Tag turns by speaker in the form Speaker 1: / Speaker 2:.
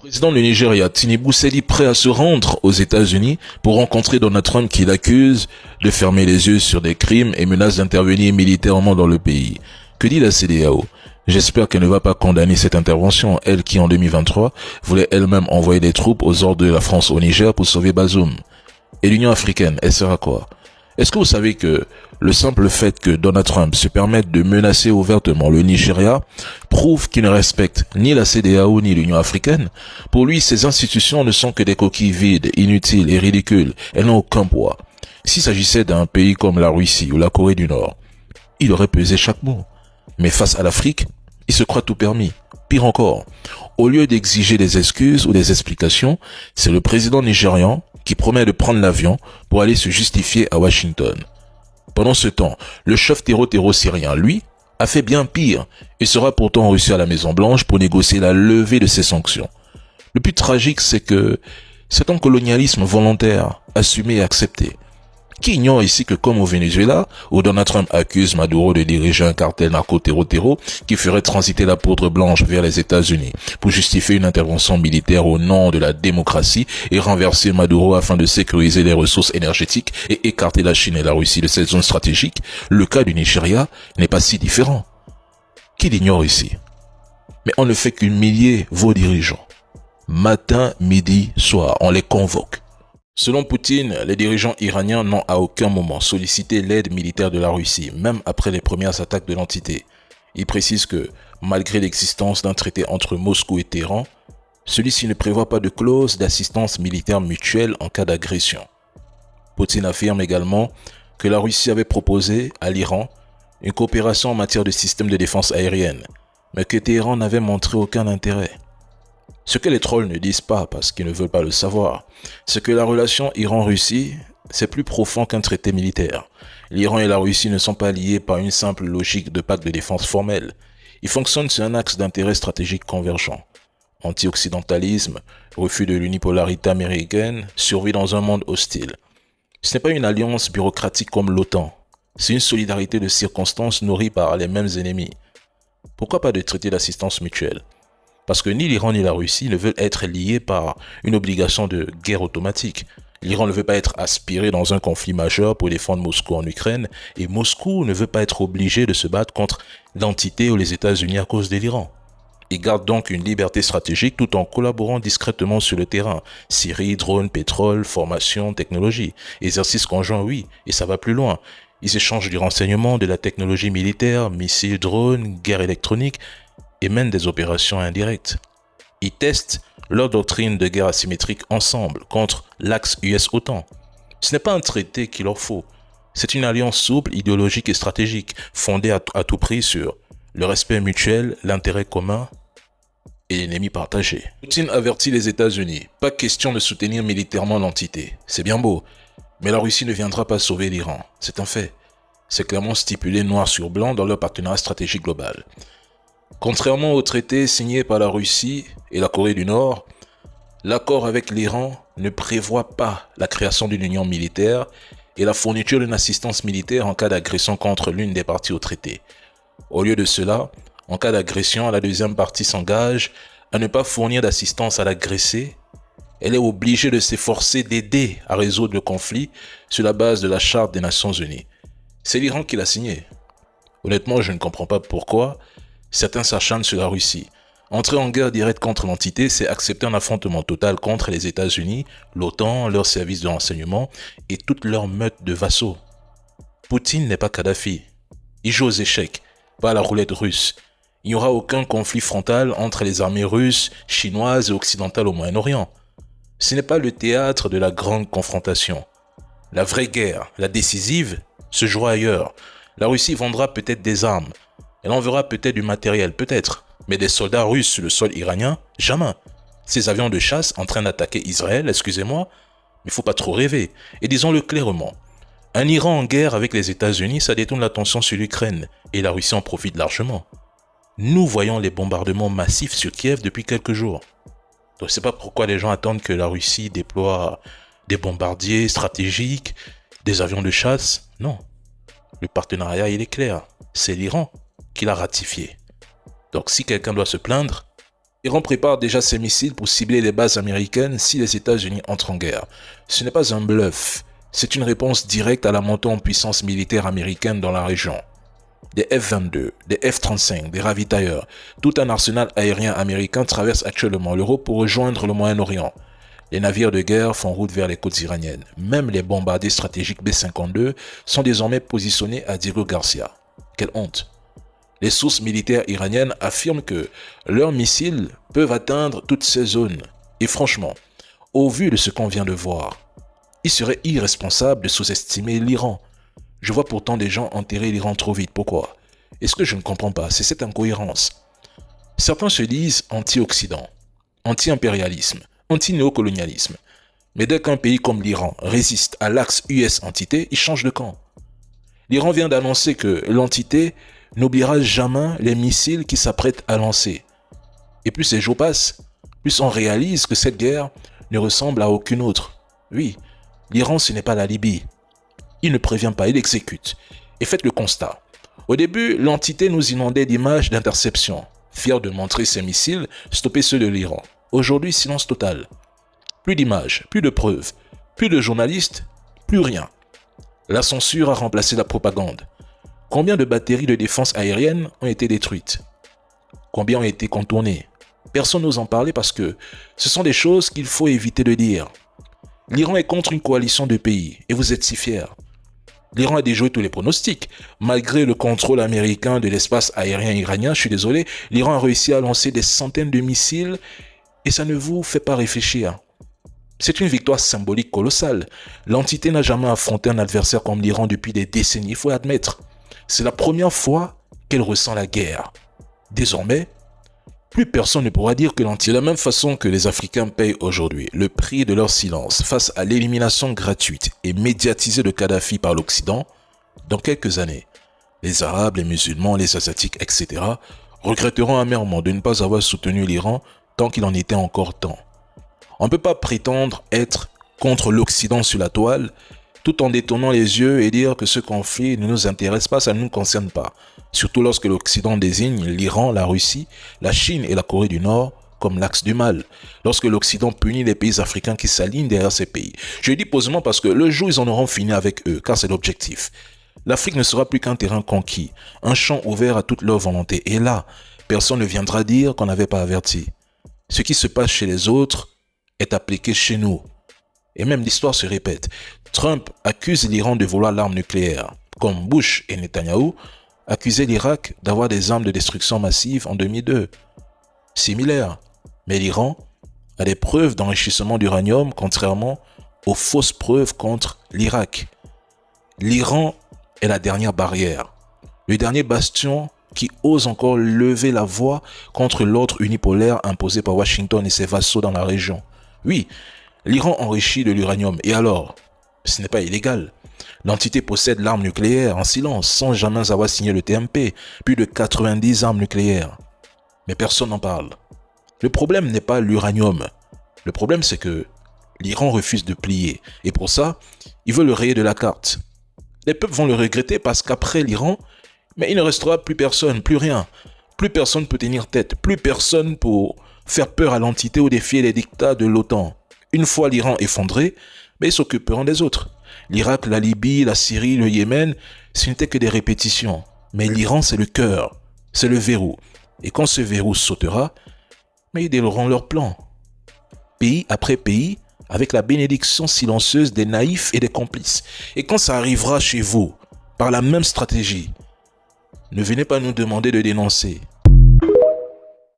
Speaker 1: Le président du Nigeria, Tinubu, s'est dit prêt à se rendre aux États-Unis pour rencontrer Donald Trump qui l'accuse de fermer les yeux sur des crimes et menace d'intervenir militairement dans le pays. Que dit la CEDEAO? J'espère qu'elle ne va pas condamner cette intervention, elle qui en 2023 voulait elle-même envoyer des troupes aux ordres de la France au Niger pour sauver Bazoum. Et l'Union africaine, elle sert à quoi? Est-ce que vous savez que le simple fait que Donald Trump se permette de menacer ouvertement le Nigeria prouve qu'il ne respecte ni la CEDEAO ni l'Union africaine? Pour lui, ces institutions ne sont que des coquilles vides, inutiles et ridicules. Elles n'ont aucun poids. S'il s'agissait d'un pays comme la Russie ou la Corée du Nord, il aurait pesé chaque mot. Mais face à l'Afrique, il se croit tout permis. Pire encore, au lieu d'exiger des excuses ou des explications, c'est le président nigérian qui promet de prendre l'avion pour aller se justifier à Washington. Pendant ce temps, le chef terreau-syrien, lui, a fait bien pire et sera pourtant reçu à la Maison-Blanche pour négocier la levée de ses sanctions. Le plus tragique, c'est que c'est un colonialisme volontaire, assumé et accepté. Qui ignore ici que comme au Venezuela, où Donald Trump accuse Maduro de diriger un cartel narco-terreau qui ferait transiter la poudre blanche vers les États-Unis pour justifier une intervention militaire au nom de la démocratie et renverser Maduro afin de sécuriser les ressources énergétiques et écarter la Chine et la Russie de cette zone stratégique, le cas du Nigeria n'est pas si différent. Qui l'ignore ici? Mais on ne fait qu'humilier vos dirigeants. Matin, midi, soir, on les convoque. Selon Poutine, les dirigeants iraniens n'ont à aucun moment sollicité l'aide militaire de la Russie, même après les premières attaques de l'entité. Il précise que, malgré l'existence d'un traité entre Moscou et Téhéran, celui-ci ne prévoit pas de clause d'assistance militaire mutuelle en cas d'agression. Poutine affirme également que la Russie avait proposé à l'Iran une coopération en matière de système de défense aérienne, mais que Téhéran n'avait montré aucun intérêt. Ce que les trolls ne disent pas, parce qu'ils ne veulent pas le savoir, c'est que la relation Iran-Russie, c'est plus profond qu'un traité militaire. L'Iran et la Russie ne sont pas liés par une simple logique de pacte de défense formelle. Ils fonctionnent sur un axe d'intérêt stratégique convergent. Anti-occidentalisme, refus de l'unipolarité américaine, survie dans un monde hostile. Ce n'est pas une alliance bureaucratique comme l'OTAN. C'est une solidarité de circonstances nourrie par les mêmes ennemis. Pourquoi pas de traité d'assistance mutuelle? Parce que ni l'Iran ni la Russie ne veulent être liés par une obligation de guerre automatique. L'Iran ne veut pas être aspiré dans un conflit majeur pour défendre Moscou en Ukraine, et Moscou ne veut pas être obligé de se battre contre l'entité ou les États-Unis à cause de l'Iran. Ils gardent donc une liberté stratégique tout en collaborant discrètement sur le terrain. Syrie, drone, pétrole, formation, technologie. Exercice conjoint, oui, et ça va plus loin. Ils échangent du renseignement, de la technologie militaire, missiles, drones, guerre électronique, et mènent des opérations indirectes. Ils testent leur doctrine de guerre asymétrique ensemble contre l'axe US-OTAN. Ce n'est pas un traité qu'il leur faut. C'est une alliance souple, idéologique et stratégique, fondée à tout prix sur le respect mutuel, l'intérêt commun et l'ennemi partagé. Poutine avertit les États-Unis, pas question de soutenir militairement l'entité. C'est bien beau, mais la Russie ne viendra pas sauver l'Iran. C'est un fait. C'est clairement stipulé noir sur blanc dans leur partenariat stratégique global. Contrairement au traité signé par la Russie et la Corée du Nord, l'accord avec l'Iran ne prévoit pas la création d'une union militaire et la fourniture d'une assistance militaire en cas d'agression contre l'une des parties au traité. Au lieu de cela, en cas d'agression, la deuxième partie s'engage à ne pas fournir d'assistance à l'agressé. Elle est obligée de s'efforcer d'aider à résoudre le conflit sur la base de la Charte des Nations Unies. C'est l'Iran qui l'a signé. Honnêtement, je ne comprends pas pourquoi certains s'acharnent sur la Russie. Entrer en guerre directe contre l'entité, c'est accepter un affrontement total contre les États-Unis, l'OTAN, leurs services de renseignement et toute leur meute de vassaux. Poutine n'est pas Kadhafi. Il joue aux échecs, pas à la roulette russe. Il n'y aura aucun conflit frontal entre les armées russes, chinoises et occidentales au Moyen-Orient. Ce n'est pas le théâtre de la grande confrontation. La vraie guerre, la décisive, se jouera ailleurs. La Russie vendra peut-être des armes. Elle enverra peut-être du matériel, peut-être. Mais des soldats russes sur le sol iranien, jamais. Ces avions de chasse en train d'attaquer Israël, excusez-moi, mais il faut pas trop rêver. Et disons-le clairement, un Iran en guerre avec les États-Unis, ça détourne l'attention sur l'Ukraine, et la Russie en profite largement. Nous voyons les bombardements massifs sur Kiev depuis quelques jours. Donc je ne sais pas pourquoi les gens attendent que la Russie déploie des bombardiers stratégiques, des avions de chasse. Non. Le partenariat, il est clair. C'est l'Iran qui l'a ratifié. Donc si quelqu'un doit se plaindre, L'Iran prépare déjà ses missiles pour cibler les bases américaines si les États-Unis entrent en guerre. Ce n'est pas un bluff, c'est une réponse directe à la montée en puissance militaire américaine dans la région. Des F-22, des F-35, des ravitailleurs, tout un arsenal aérien américain traverse actuellement l'Europe pour rejoindre le Moyen-Orient. Les navires de guerre font route vers les côtes iraniennes. Même les bombardiers stratégiques B-52 sont désormais positionnés à Diego Garcia. Quelle honte! Les sources militaires iraniennes affirment que leurs missiles peuvent atteindre toutes ces zones. Et franchement, au vu de ce qu'on vient de voir, il serait irresponsable de sous-estimer l'Iran. Je vois pourtant des gens enterrer l'Iran trop vite. Pourquoi? Et ce que je ne comprends pas, c'est cette incohérence. Certains se disent anti-Occident, anti-impérialisme, anti-néocolonialisme. Mais dès qu'un pays comme l'Iran résiste à l'axe US-entité, il change de camp. L'Iran vient d'annoncer que l'entité n'oubliera jamais les missiles qu'il s'apprête à lancer. Et plus ces jours passent, plus on réalise que cette guerre ne ressemble à aucune autre. Oui, l'Iran ce n'est pas la Libye. Il ne prévient pas, il exécute. Et faites le constat. Au début, l'entité nous inondait d'images d'interception. Fier de montrer ses missiles, stopper ceux de l'Iran. Aujourd'hui, silence total. Plus d'images, plus de preuves, plus de journalistes, plus rien. La censure a remplacé la propagande. Combien de batteries de défense aérienne ont été détruites? Combien ont été contournées? Personne n'ose en parler parce que ce sont des choses qu'il faut éviter de dire. L'Iran est contre une coalition de pays et vous êtes si fiers. L'Iran a déjoué tous les pronostics. Malgré le contrôle américain de l'espace aérien iranien, je suis désolé, l'Iran a réussi à lancer des centaines de missiles et ça ne vous fait pas réfléchir. C'est une victoire symbolique colossale. L'entité n'a jamais affronté un adversaire comme l'Iran depuis des décennies, il faut l'admettre. C'est la première fois qu'elle ressent la guerre. Désormais, plus personne ne pourra dire que l'entité, de la même façon que les Africains payent aujourd'hui le prix de leur silence face à l'élimination gratuite et médiatisée de Kadhafi par l'Occident, dans quelques années, les Arabes, les musulmans, les Asiatiques, etc. regretteront amèrement de ne pas avoir soutenu l'Iran tant qu'il en était encore temps. On ne peut pas prétendre être contre l'Occident sur la toile tout en détournant les yeux et dire que ce conflit ne nous intéresse pas, ça ne nous concerne pas. Surtout lorsque l'Occident désigne l'Iran, la Russie, la Chine et la Corée du Nord comme l'axe du mal. Lorsque l'Occident punit les pays africains qui s'alignent derrière ces pays. Je dis posément parce que le jour où ils en auront fini avec eux, car c'est l'objectif. L'Afrique ne sera plus qu'un terrain conquis, un champ ouvert à toute leur volonté. Et là, personne ne viendra dire qu'on n'avait pas averti. Ce qui se passe chez les autres est appliqué chez nous. Et même l'histoire se répète. Trump accuse l'Iran de vouloir l'arme nucléaire, comme Bush et Netanyahou accusaient l'Irak d'avoir des armes de destruction massive en 2002. Similaire, mais l'Iran a des preuves d'enrichissement d'uranium contrairement aux fausses preuves contre l'Irak. L'Iran est la dernière barrière, le dernier bastion qui ose encore lever la voix contre l'ordre unipolaire imposé par Washington et ses vassaux dans la région. Oui, l'Iran enrichit de l'uranium, et alors? Ce n'est pas illégal. L'entité possède l'arme nucléaire en silence, sans jamais avoir signé le TMP, plus de 90 armes nucléaires. Mais personne n'en parle. Le problème n'est pas l'uranium. Le problème c'est que l'Iran refuse de plier, et pour ça, il veut le rayer de la carte. Les peuples vont le regretter parce qu'après l'Iran, mais il ne restera plus personne, plus rien. Plus personne peut tenir tête, plus personne pour faire peur à l'entité ou défier les dictats de l'OTAN. Une fois l'Iran effondré, mais ils s'occuperont des autres. L'Irak, la Libye, la Syrie, le Yémen, ce n'était que des répétitions. Mais l'Iran, c'est le cœur, c'est le verrou. Et quand ce verrou sautera, mais ils dérouleront leur plan. Pays après pays, avec la bénédiction silencieuse des naïfs et des complices. Et quand ça arrivera chez vous, par la même stratégie, ne venez pas nous demander de dénoncer.